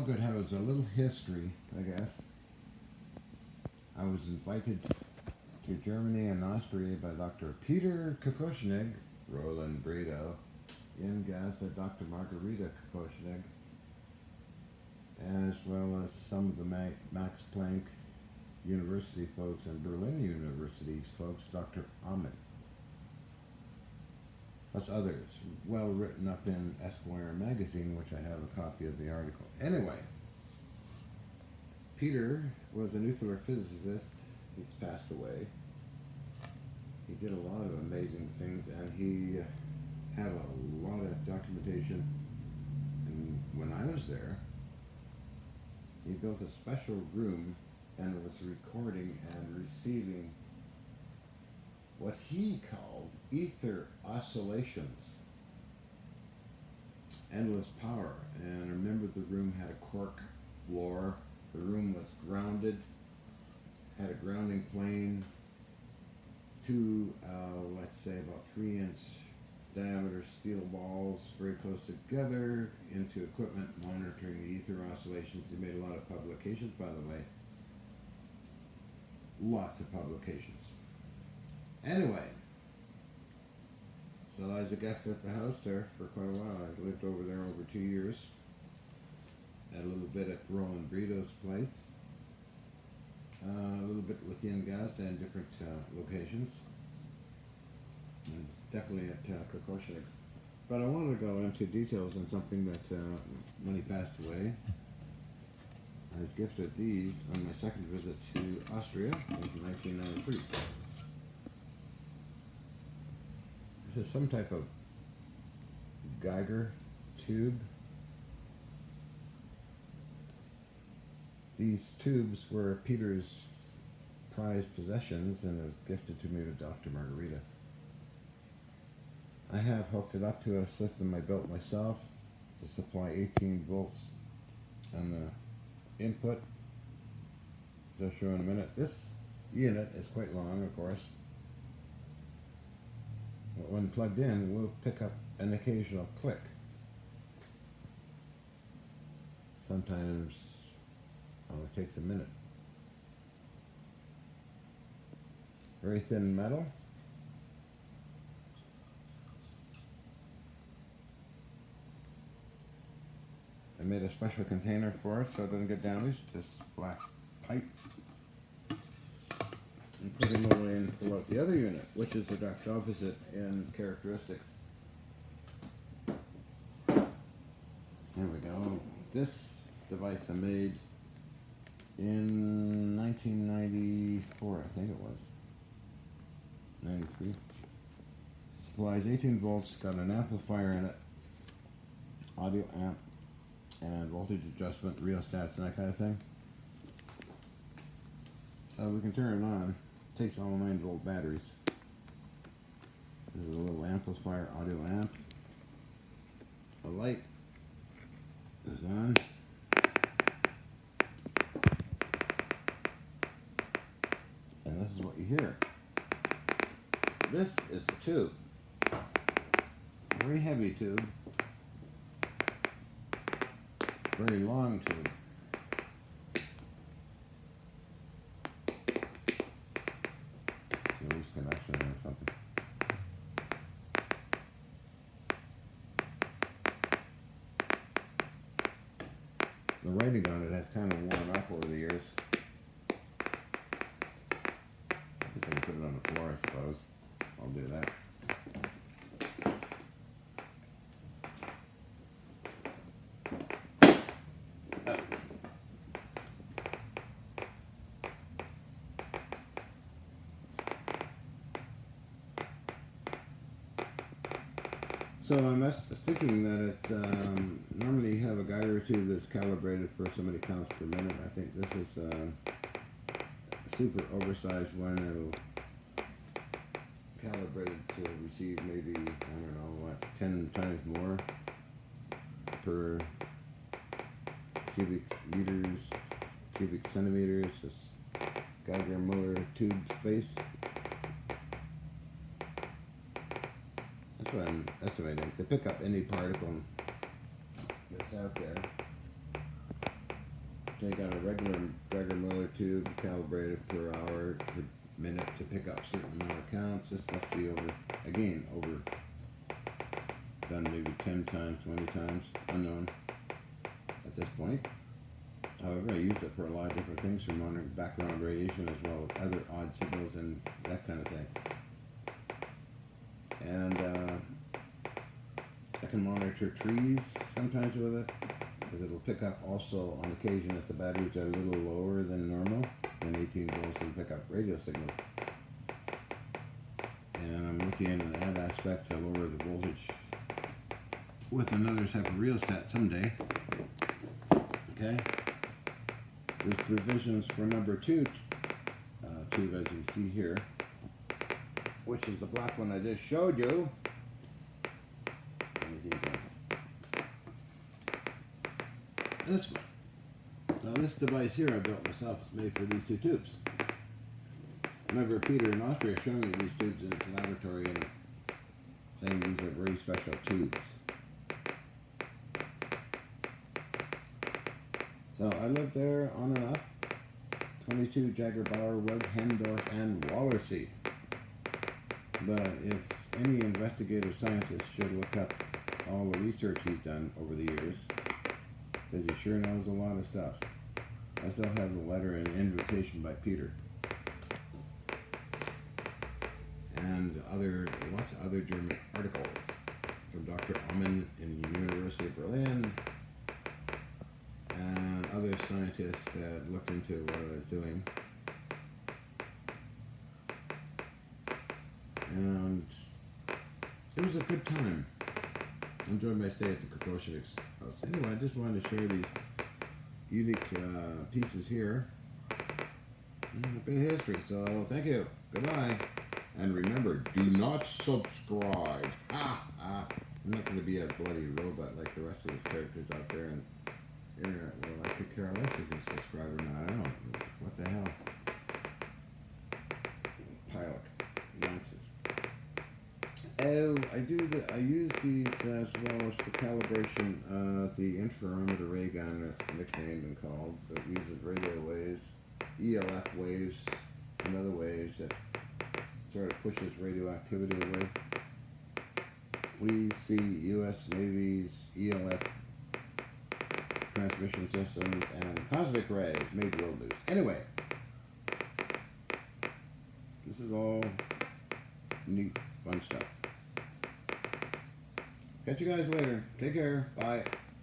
good has a little history, I guess. I was invited to Germany and Austria by Dr. Peter Kokoshinegg, Roland Bredow, in gas at Dr. Margarita Kokoshinegg, as well as some of the Max Planck University folks and Berlin University folks, Dr. Ahmed, plus others, well written up in Esquire magazine, which I have a copy of the article. Anyway, Peter was a nuclear physicist. He's passed away. He did a lot of amazing things, and he had a lot of documentation. And when I was there, he built a special room and was recording and receiving what he called ether oscillations, endless power. And remember, the room had a cork floor. The room was grounded, had a grounding plane, two, let's say about 3-inch diameter steel balls very close together into equipment monitoring the ether oscillations. He made a lot of publications, by the way. Lots of publications. Anyway, so I was a guest at the house there for quite a while. I lived over there over 2 years. Had a little bit at Roland Bredow's place. A little bit with Ian Gazda in different locations. And definitely at Kokoshinegg's. But I wanted to go into details on something that, when he passed away, I was gifted these on my second visit to Austria in 1993. This is some type of Geiger tube. These tubes were Peter's prized possessions, and it was gifted to me to Dr. Margarita. I have hooked it up to a system I built myself to supply 18 volts on the input, which I'll show in a minute. This unit is quite long, of course. But when plugged in, we'll pick up an occasional click. Sometimes it takes a minute. Very thin metal. I made a special container for it so it doesn't get damaged. This black pipe. And put him away and pull out the other unit, which is the direct opposite in characteristics. There we go. This device I made in 1994, I think it was. 93. Supplies 18 volts, got an amplifier in it, audio amp, and voltage adjustment, rheostats, and that kind of thing. So we can turn it on. It takes all 9-volt batteries. This is a little amplifier, audio amp. The light is on. And this is what you hear. This is the tube. Very heavy tube. Very long tube. Loose connection or something. The writing on it has kind of worn off over the years. I can put it on the floor, I suppose. I'll do that. So I'm thinking that it's normally you have a Geiger tube that's calibrated for so many counts per minute. I think this is a super oversized one. It'll calibrated to receive maybe, I don't know what, 10 times more per cubic meters, cubic centimeters. This Geiger Muller tube space. That's what I think. To pick up any particle that's out there. take out a regular Geiger Miller tube, calibrate it per hour, per minute to pick up certain amount of counts. This must be over, again, done maybe 10 times, 20 times, unknown at this point. However, I used it for a lot of different things, for monitoring background radiation as well as other odd signals and that kind of thing. And I can monitor trees sometimes with it, because it'll pick up also on occasion if the batteries are a little lower than normal, then 18 volts will pick up radio signals. And I'm looking into that aspect to lower the voltage with another type of rheostat someday. Okay? There's provisions for number 2 tube, as you can see here, which is the black one I just showed you. This one. Now this device here I built myself is made for these 2 tubes. Remember Peter in Austria showing me these tubes in his laboratory and saying these are very special tubes. So I lived there on and off. 22 Jagger, Bauer, Wood, Hendorf, and Wallersee. But it's any investigative scientist should look up all the research he's done over the years, because he sure knows a lot of stuff. I still have the letter and invitation by Peter. And lots of other German articles from Dr. Ammann in the University of Berlin, and other scientists that looked into what I was doing. And it was a good time. I enjoyed my stay at the Kokoshinegg's house. Anyway, I just wanted to share these unique pieces here. A bit of history, so thank you. Goodbye. And remember, do not subscribe. I'm not going to be a bloody robot like the rest of these characters out there in the internet world. I could care less if you subscribe or not. I don't. What the hell? Pilot. Nonsense. Oh, I use these as well as for calibration. The interferometer ray gun is nicknamed and called. So it uses radio waves, ELF waves, and other waves that sort of pushes radioactivity away. Please see U.S. Navy's ELF transmission systems and cosmic rays made world news. Anyway, this is all neat, fun stuff. Catch you guys later. Take care. Bye.